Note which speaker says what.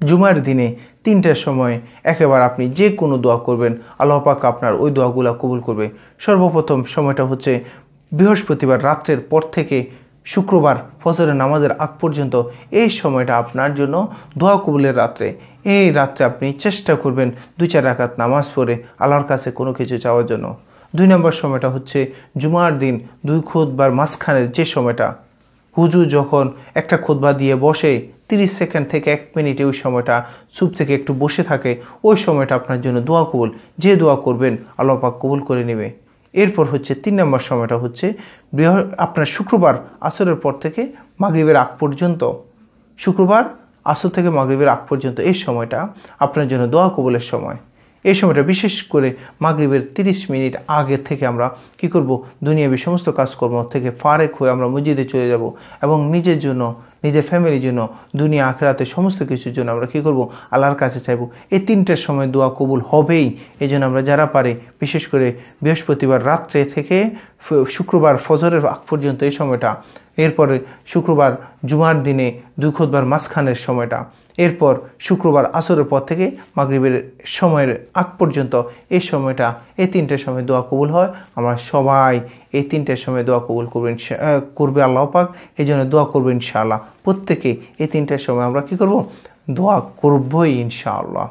Speaker 1: জুমার দিনে 3টার সময় একেবারে আপনি যে কোনো দোয়া করবেন, আল্লাহ পাক আপনার ওই দোয়াগুলো কবুল করবে। সর্বপ্রথম সময়টা হচ্ছে বৃহস্পতিবার রাত্রের পর থেকে শুক্রবার ফজরের নামাজের আগ পর্যন্ত। এই সময়টা আপনার জন্য দোয়া কবুলের রাত্রে। এই রাত্রে আপনি চেষ্টা করবেন 2-4 রাকাত নামাজ পড়ে আল্লাহর কাছে কোনো কিছু চাওয়ার জন্য। 2 নম্বর সময়টা হচ্ছে জুমার দিন 2 খুতবার মাঝখানের যে সময়টা হুজুর যখন একটা খুতবা দিয়ে বসে 30 সেকেন্ড থেকে 1 মিনিটে ওই সময়টা চুপ থেকে একটু বসে থাকে, ওই সময়টা আপনার জন্য দোয়া কবুল। যে দোয়া করবেন আল্লাহ পাক কবুল করে নেবে। এরপর হচ্ছে 3 নম্বর সময়টা হচ্ছে আপনার শুক্রবার আসরের পর থেকে মাগরিবের আগ পর্যন্ত। শুক্রবার আসর থেকে মাগরিবের আগ পর্যন্ত এই সময়টা আপনার জন্য দোয়া কবুলের সময়। এই সময়টা বিশেষ করে মাগরিবের 30 মিনিট আগে থেকে আমরা কি করব, দুনিয়াবী সমস্ত কাজকর্ম থেকে ফারেক হয়ে আমরা মসজিদে চলে যাব এবং নিজের জন্য, নিজের ফ্যামিলির জন্য, দুনিয়া আখিরাতে সমস্ত কিছুর জন্য আমরা কি করব, আল্লাহর কাছে চাইব। এই 3টার সময় দোয়া কবুল হবেই। এই জন্য আমরা যারা পারে বিশেষ করে বৃহস্পতিবার রাত্রে থেকে শুক্রবার ফজরের আগ পর্যন্ত এই সময়টা, এরপরে শুক্রবার জুমার দিনে 2 খুতবার মাঝখানের সময়টা, এরপর শুক্রবার আসরের পর থেকে মাগরিবের সময়ের আগ পর্যন্ত এই সময়টা, এই 3টার সময় দোয়া কবুল হয়। আমরা সবাই এই 3টার সময় দোয়া কবুল করবে আল্লাহ পাক। এই জন্য দোয়া করবো ইনশাআল্লাহ। প্রত্যেকে এই 3টার সময় আমরা কি করব, দোয়া করবই ইনশাআল্লাহ।